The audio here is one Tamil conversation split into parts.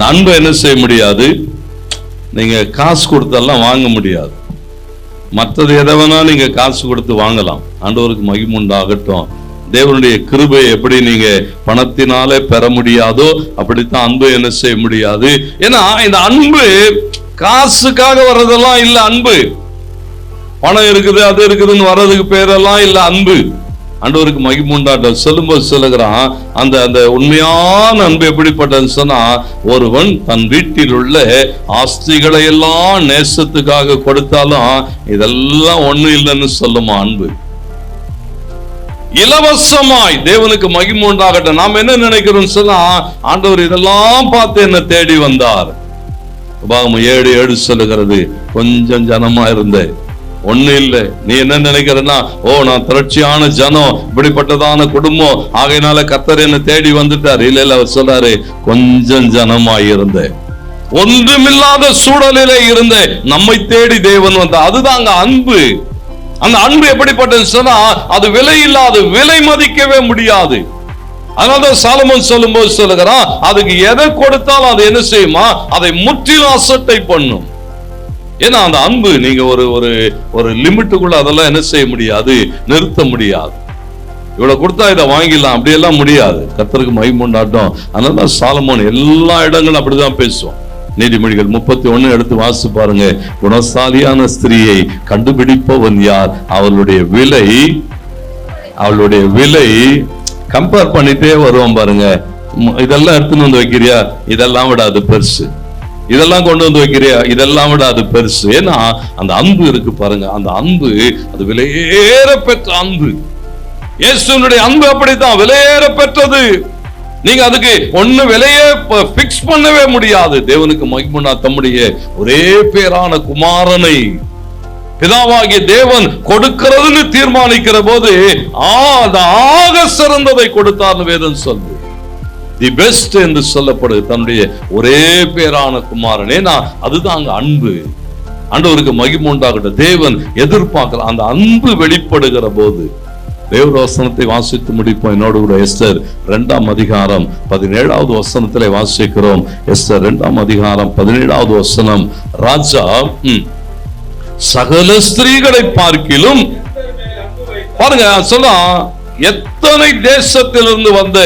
அன்பை என்ன செய்ய முடியாது? நீங்க காசு கொடுத்தெல்லாம் வாங்க முடியாது. மற்றது எதை வேணா நீங்க காசு கொடுத்து வாங்கலாம். ஆண்டவருக்கு மகிமை உண்டாகட்டும். தேவனுடைய கிருபையை எப்படி நீங்க பணத்தினாலே பெற முடியாதோ அப்படித்தான் அன்பு என்ன செய்ய முடியாது. ஏன்னா இந்த அன்பு காசுக்காக வர்றதெல்லாம் இல்ல. அன்பு பணம் இருக்குது அது இருக்குதுன்னு வர்றதுக்கு பேரெல்லாம் இல்ல அன்பு. ஆண்டவருக்கு மகிமை உண்டாட்டம். சொல்லும்போது சொல்லுகிறான், அந்த அந்த உண்மையான அன்பு எப்படிப்பட்டதுன்னு சொன்னா, ஒருவன் தன் வீட்டில் உள்ள ஆஸ்திகளை எல்லாம் நேசத்துக்காக கொடுத்தாலும் இதெல்லாம் ஒண்ணு இல்லைன்னு சொல்லுமா அன்பு. இலவசமாய் தேவனுக்கு மகிமை உண்டாகட்டும். நாம் என்ன நினைக்கிறோம் சொன்னா, ஆண்டவர் இதெல்லாம் பார்த்து என்ன தேடி வந்தார். உபாகமம் 7:7 சொல்லுகிறது, கொஞ்சம் ஜனமா இருந்தேன், ஒண்ணு இல்லை. நீ என்ன நினைக்கிறன்னா, ஓ நான் திரட்சியான ஜனம், இப்படிப்பட்டதான குடும்பம், ஆகையினால கர்த்தர் என்ன தேடி வந்துட்டார். இல்ல இல்ல, அவர் சொல்றாரு, கொஞ்சம் ஜனமாய் இருந்தேன், ஒன்றுமில்லாத சூழலிலே இருந்தேன், நம்மை தேடி தேவன் வந்தார். அதுதாங்க அன்பு. அந்த அன்பு எப்படிப்பட்டது சொன்னா, அது விலை இல்லாது, விலை மதிக்கவே முடியாது. அதனால்தான் சாலமோன் சொல்லும்போது சொல்லுகிறான், அதுக்கு எதை கொடுத்தாலும் அது என்ன செய்யுமா, அதை முற்றிலும் அசட்டை பண்ணும். ஏன்னா அந்த அன்பு நீங்க ஒரு ஒரு ஒரு லிமிட்டுக்குள்ள அதெல்லாம் என்ன செய்ய முடியாது, நிறுத்த முடியாது. இவ்வளவு கொடுத்தா இதை வாங்கிடலாம் அப்படியெல்லாம் முடியாது. கர்த்தருக்கு மகிமை உண்டாட்டம். அதனால சாலமோன் எல்லா இடங்களும் அப்படிதான் பேசுவோம். நீதிமொழிகள் 31 எடுத்து வாசி பாருங்க. குணசாலியான ஸ்திரீயை கண்டுபிடிப்பவன் யார்? அவளுடைய விலை கம்பேர் பண்ணிட்டே வருவோம் பாருங்க. இதெல்லாம் எடுத்துன்னு வந்து வைக்கிறியா, இதெல்லாம் விட அது பெருசு. இதெல்லாம் கொண்டு வந்து வைக்கிறியா, இதெல்லாம் விட அது பெருசு. ஏன்னா அந்த அன்பு இருக்கு பாருங்க. அந்த அன்பு அது விலையேற பெற்ற அன்பு. இயேசுவினுடைய அன்பு அப்படித்தான் விலையேற பெற்றது. நீங்க அதுக்கு ஒண்ணு விலையே பிக்ஸ் பண்ணவே முடியாது. தேவனுக்கு மகிமை தம்முடைய ஒரே பேரான குமாரனை பிதாவாகிய தேவன் கொடுக்கிறதுன்னு தீர்மானிக்கிற போது ஆக சிறந்ததை கொடுத்தார்னு வேதம் சொல்லு. தி பெஸ்ட் என்று சொல்லப்படுது தன்னுடைய ஒரே பேரான குமாரன். ஏன்னா அதுதான் அங்க அன்பு. ஆண்டவருக்கு மகிமை உண்டாகட்டும். தேவன் எதிர்பார்க்கிற அந்த அன்பு வெளிப்படுகிற போது தேவவசனத்தை வாசித்து முடிப்போம். என்னோடு கூட எஸ்தர் 2ஆம் அதிகாரம் 17வது வசனத்திலே வாசிக்கிறோம். எஸ்தர் 2ஆம் அதிகாரம் 17வது வசனம். ராஜா சகல ஸ்திரீகளை பார்க்கிலும் பாருங்க சொல்ல, எத்தனை தேசத்திலிருந்து வந்த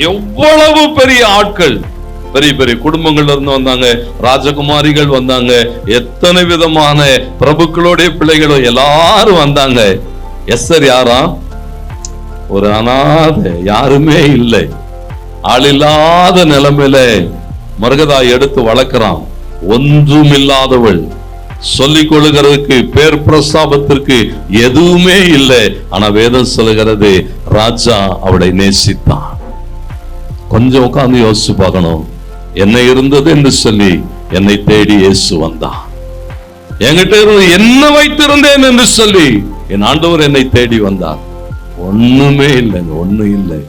எவ்வளவு பெரிய ஆட்கள், பெரிய பெரிய குடும்பங்கள்ல இருந்து வந்தாங்க, ராஜகுமாரிகள் வந்தாங்க, எத்தனை விதமான பிரபுக்களுடைய பிள்ளைகளும் எல்லாரும் வந்தாங்க. எஸ்தர் யாரா? ஒரு அனாதை, யாருமே இல்லை, ஆளில்லாத நிலைமையில மரகதாய் எடுத்து வளர்க்கிறான். ஒன்றும் இல்லாதவள், சொல்லிக் கொள்ளுகிறதுக்கு பேர் பிரஸ்தாபத்திற்கு எதுவுமே இல்லை. ஆனா வேதம் சொல்லுகிறது, ராஜா அவளை நேசித்தான். கொஞ்சம் உட்கார்ந்து யோசிச்சு பார்க்கணும். என்ன இருந்தது என்று சொல்லி என்னை தேடி இயேசு வந்தான். என்கிட்ட இருந்து என்ன வைத்திருந்தேன் என்று சொல்லி என் ஆண்டவர் என்னை தேடி வந்தார். ஒண்ணுமே இல்லைங்க, ஒண்ணும் இல்லை.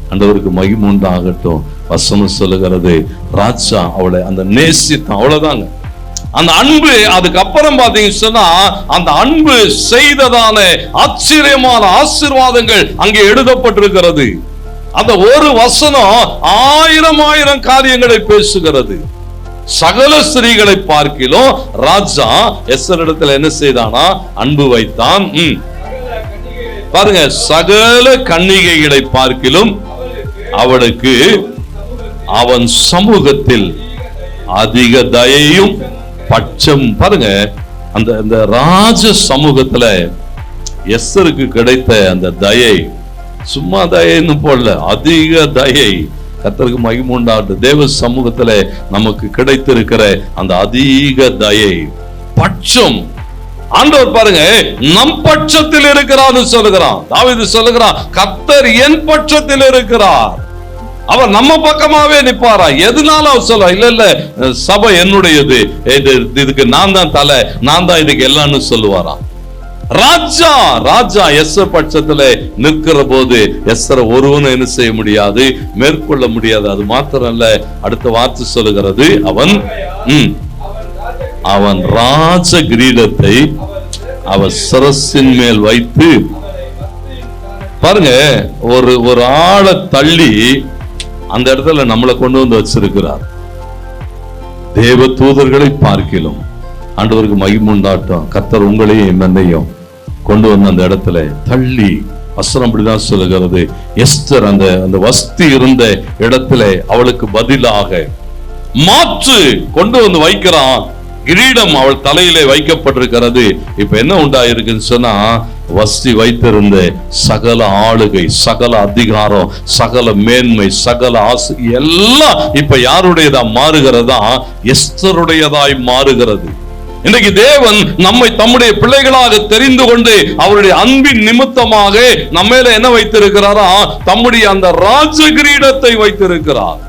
ஆண்டவருக்கு மகிமை உண்டாகட்டும். வசனம் சொல்லுகிறது, ராஜா அவளை அந்த நேசித்தான். அவ்வளவுதாங்க அந்த அன்பு. அதுக்கப்புறம் பாத்தீங்கன்னு சொன்னா, அந்த அன்பு செய்ததான ஆச்சரியமான ஆசீர்வாதங்கள் அங்கே எழுதப்பட்டிருக்கிறது. அந்த ஒரு வசனம் 1000 காரியங்களை பேசுகிறது. சகல ஸ்திரீகளை பார்க்கிலும் ராஜா எஸ்தரிடத்தில் என்ன செய்தானா, அன்பு வைத்தான். பாருங்க, சகல கன்னிகைகளை பார்க்கிலும் அவளுக்கு அவன் சமூகத்தில் அதிக தயையும் பட்சம். பாருங்க, அந்த ராஜ சமூகத்துல எஸ்தருக்கு கிடைத்த அந்த தயை சும்மா தயைன்னு போடல, அதிக தயை. கர்த்தருக்கு மகிமை உண்டாகட்டும். தேவ சமூகத்துல நமக்கு கிடைத்திருக்கிற அந்த அதிக தயை பட்சம். ஆண்டவர் பாருங்க, நம் பட்சத்தில் இருக்கிறார் சொல்லுகிறான். தாவீது சொல்லுகிறான், கர்த்தர் என் பட்சத்தில் இருக்கிறார், அவர் நம்ம பக்கமாவே நிப்பாரா. எதுனால அவர் சொல்ல, இல்ல இல்ல சபை என்னுடையது, இதுக்கு நான் தான் தலை, நான் தான் இதுக்கு எல்லாம்னு சொல்லுவாராம். ராஜா எஸ்தர் பட்சத்துல நிற்கிற போது எஸ்தரை ஒருவனும் என்ன செய்ய முடியாது, மேற்கொள்ள முடியாது. அது மாத்திரம் அல்ல, அடுத்த வார்த்தை சொல்லுகிறது, அவன் ராஜ கிரீடத்தை அவன் சிரசின் மேல் வைத்து. பாருங்க, ஒரு ஆளை தள்ளி அந்த இடத்துல நம்மளை கொண்டு வந்து வச்சிருக்கிறார். தேவ தூதர்களை பார்க்கிலும் ஆண்டவருக்கு மகிமை உண்டாட்டம். கர்த்தர் உங்களையும் என்னையும் கொண்டு வந்து அந்த இடத்துல தள்ளி, வசனம் அப்படிதான் சொல்லுகிறது, எஸ்தர் அந்த வஸ்தி இருந்த இடத்துல அவளுக்கு பதிலாக மாற்று கொண்டு வந்து வைக்கிறான். கிரீடம் அவள் தலையிலே வைக்கப்பட்டிருக்கிறது. இப்ப என்ன உண்டாயிருக்குன்னு சொன்னா, வஸ்தி வைத்திருந்த சகல ஆளுகை, சகல அதிகாரம், சகல மேன்மை, சகல ஆசை எல்லாம் இப்ப யாருடையதா மாறுகிறதா? எஸ்தருடையதாய் மாறுகிறது. இன்றைக்கு தேவன் நம்மை தம்முடைய பிள்ளைகளாக தெரிந்து கொண்டு அவருடைய அன்பின் நிமித்தமாக நம்மேல என்ன வைத்திருக்கிறாரா? தம்முடைய அந்த ராஜ கிரீடத்தை வைத்திருக்கிறார்.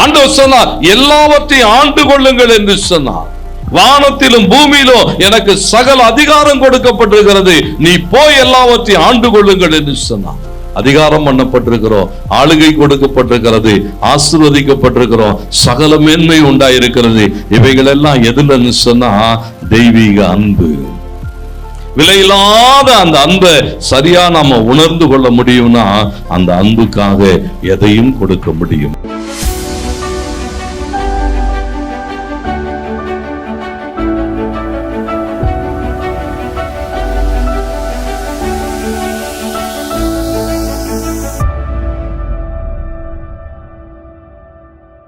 ஆண்டவர் சொன்னார், எல்லாவற்றையும் ஆண்டு கொள்ளுங்கள் என்று சொன்னார். வானத்திலும் பூமியிலும் எனக்கு சகல அதிகாரம் கொடுக்கப்பட்டிருக்கிறது, நீ போய் எல்லாவற்றையும் ஆண்டு கொள்ளுங்கள் என்று சொன்னார். அதிகாரம் பண்ணப்பட்டிருக்கிறோம், ஆளுகை கொடுக்கப்பட்டிருக்கிறது, ஆசீர்வதிக்கப்பட்டிருக்கிறோம், சகல மேன்மை உண்டாயிருக்கிறது. இவைகள் எல்லாம் எதுலன்னு சொன்னா தெய்வீக அன்பு. விலையில்லாத அந்த அன்பை சரியா நாம உணர்ந்து கொள்ள முடியும்னா அந்த அன்புக்காக எதையும் கொடுக்க முடியும்.